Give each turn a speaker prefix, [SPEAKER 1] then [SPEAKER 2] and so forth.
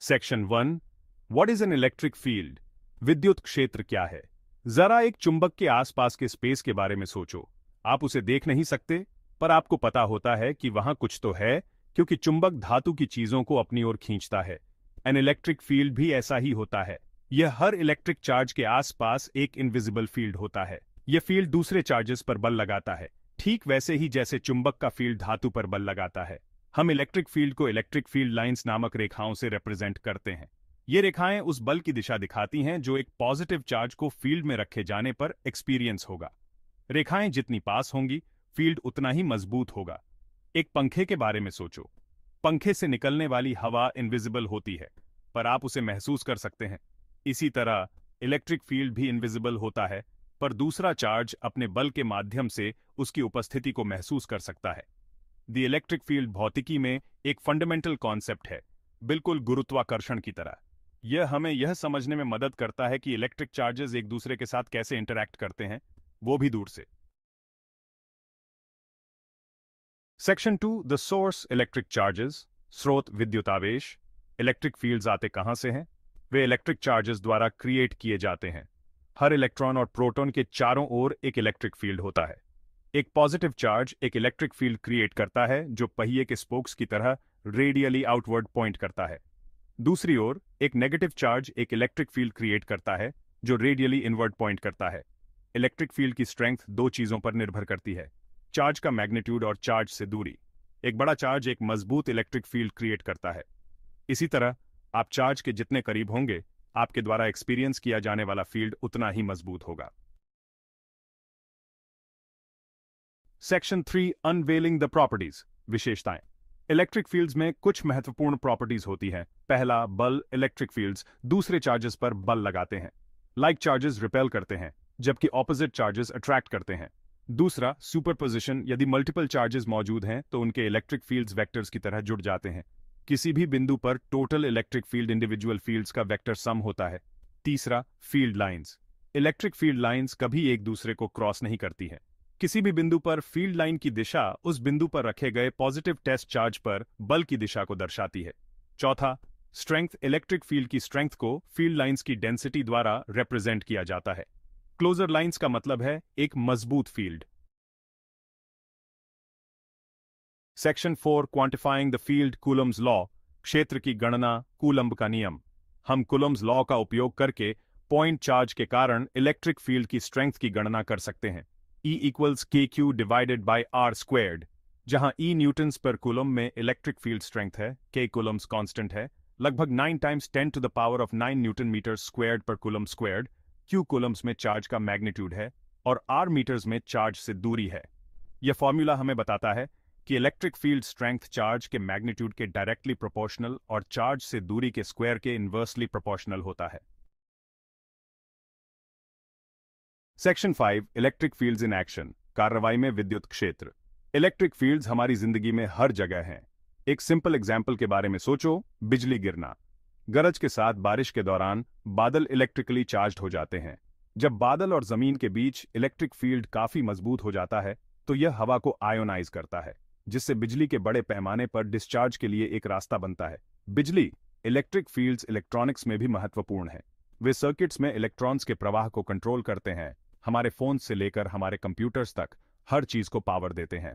[SPEAKER 1] Section 1। What is an electric field? विद्युत क्षेत्र क्या है? जरा एक चुंबक के आसपास के स्पेस के बारे में सोचो। आप उसे देख नहीं सकते, पर आपको पता होता है कि वहां कुछ तो है, क्योंकि चुंबक धातु की चीजों को अपनी ओर खींचता है। एन इलेक्ट्रिक फील्ड भी ऐसा ही होता है। यह हर इलेक्ट्रिक चार्ज के आसपास एक इनविजिबल फील्ड होता है। यह फील्ड दूसरे चार्जेस पर बल लगाता है, ठीक वैसे ही जैसे चुंबक का फील्ड धातु पर बल लगाता है। हम इलेक्ट्रिक फील्ड को इलेक्ट्रिक फील्ड लाइंस नामक रेखाओं से रिप्रेजेंट करते हैं। ये रेखाएं उस बल की दिशा दिखाती हैं जो एक पॉजिटिव चार्ज को फील्ड में रखे जाने पर एक्सपीरियंस होगा। रेखाएं जितनी पास होंगी, फील्ड उतना ही मजबूत होगा। एक पंखे के बारे में सोचो। पंखे से निकलने वाली हवा इनविजिबल होती है, पर आप उसे महसूस कर सकते हैं। इसी तरह इलेक्ट्रिक फील्ड भी इनविजिबल होता है, पर दूसरा चार्ज अपने बल के माध्यम से उसकी उपस्थिति को महसूस कर सकता है। द इलेक्ट्रिक फील्ड भौतिकी में एक फंडामेंटल कॉन्सेप्ट है, बिल्कुल गुरुत्वाकर्षण की तरह। यह हमें यह समझने में मदद करता है कि इलेक्ट्रिक चार्जेस एक दूसरे के साथ कैसे इंटरैक्ट करते हैं, वो भी दूर से। Section 2। The source electric charges. स्रोत विद्युत आवेश। इलेक्ट्रिक फील्ड्स आते कहां से हैं? वे इलेक्ट्रिक चार्जेस द्वारा क्रिएट किए जाते हैं। हर इलेक्ट्रॉन और प्रोटॉन के चारों ओर एक इलेक्ट्रिक फील्ड होता है। एक पॉजिटिव चार्ज एक इलेक्ट्रिक फील्ड क्रिएट करता है जो पहिए के स्पोक्स की तरह रेडियली आउटवर्ड पॉइंट करता है। दूसरी ओर एक नेगेटिव चार्ज एक इलेक्ट्रिक फील्ड क्रिएट करता है जो रेडियली इनवर्ड पॉइंट करता है। इलेक्ट्रिक फील्ड की स्ट्रेंथ दो चीजों पर निर्भर करती है: चार्ज का मैग्नीट्यूड और चार्ज से दूरी। एक बड़ा चार्ज एक मजबूत इलेक्ट्रिक फील्ड क्रिएट करता है। इसी तरह आप चार्ज के जितने करीब होंगे, आपके द्वारा एक्सपीरियंस किया जाने वाला फील्ड उतना ही मजबूत होगा। सेक्शन 3। Unveiling the properties. विशेषताएं। इलेक्ट्रिक फील्ड्स में कुछ महत्वपूर्ण प्रॉपर्टीज होती हैं। पहला, बल। इलेक्ट्रिक फील्ड्स दूसरे चार्जेस पर बल लगाते हैं। लाइक चार्जेस रिपेल करते हैं, जबकि ऑपोजिट चार्जेस अट्रैक्ट करते हैं। दूसरा, सुपरपोजिशन। यदि मल्टीपल चार्जेस मौजूद हैं तो उनके इलेक्ट्रिक फील्ड्स वेक्टर्स की तरह जुड़ जाते हैं। किसी भी बिंदु पर total electric field individual fields का वेक्टर सम होता है। तीसरा, field lines. Electric field lines कभी एक दूसरे को क्रॉस नहीं करती हैं। किसी भी बिंदु पर फील्ड लाइन की दिशा उस बिंदु पर रखे गए पॉजिटिव टेस्ट चार्ज पर बल की दिशा को दर्शाती है। चौथा, स्ट्रेंथ। इलेक्ट्रिक फील्ड की स्ट्रेंथ को फील्ड लाइंस की डेंसिटी द्वारा रिप्रेजेंट किया जाता है। क्लोजर लाइंस का मतलब है एक मजबूत field. Section 4। Quantifying the field. Coulomb's law. क्षेत्र की गणना। कूलम्ब का नियम। हम कूलम्स लॉ का उपयोग करके पॉइंट चार्ज के कारण इलेक्ट्रिक फील्ड की स्ट्रेंथ की गणना कर सकते हैं। E equals KQ divided by R squared. जहां E न्यूटन्स पर कूलम में इलेक्ट्रिक फील्ड स्ट्रेंथ है, K कूलम्स कांस्टेंट है, लगभग 9 times 10 to the power of 9 newton metre squared per coulomb squared. Q coulombs में चार्ज का magnitude है और R metres में चार्ज से दूरी है। यह फॉर्मूला हमें बताता है कि इलेक्ट्रिक फील्ड स्ट्रेंथ चार्ज के मैग्नीट्यूड के डायरेक्टली प्रोपोर्शनल और चार्ज से दूरी के स्क्वायर के इन्वर्सली प्रोपोर्शनल होता है। Section 5। Electric fields in action. कार्रवाई में विद्युत क्षेत्र। इलेक्ट्रिक फील्ड्स हमारी जिंदगी में हर जगह हैं। एक सिंपल एग्जाम्पल के बारे में सोचो। बिजली गिरना। गरज के साथ बारिश के दौरान बादल इलेक्ट्रिकली चार्ज्ड हो जाते हैं। जब बादल और जमीन के बीच इलेक्ट्रिक फील्ड काफी मजबूत हो जाता है तो यह हवा को आयोनाइज करता है, जिससे बिजली के बड़े पैमाने पर डिस्चार्ज के लिए एक रास्ता बनता है। बिजली। इलेक्ट्रिक फील्ड्स इलेक्ट्रॉनिक्स में भी महत्वपूर्ण है। वे सर्किट्स में इलेक्ट्रॉन्स के प्रवाह को कंट्रोल करते हैं। हमारे फोन से लेकर हमारे कंप्यूटर्स तक हर चीज को पावर देते हैं।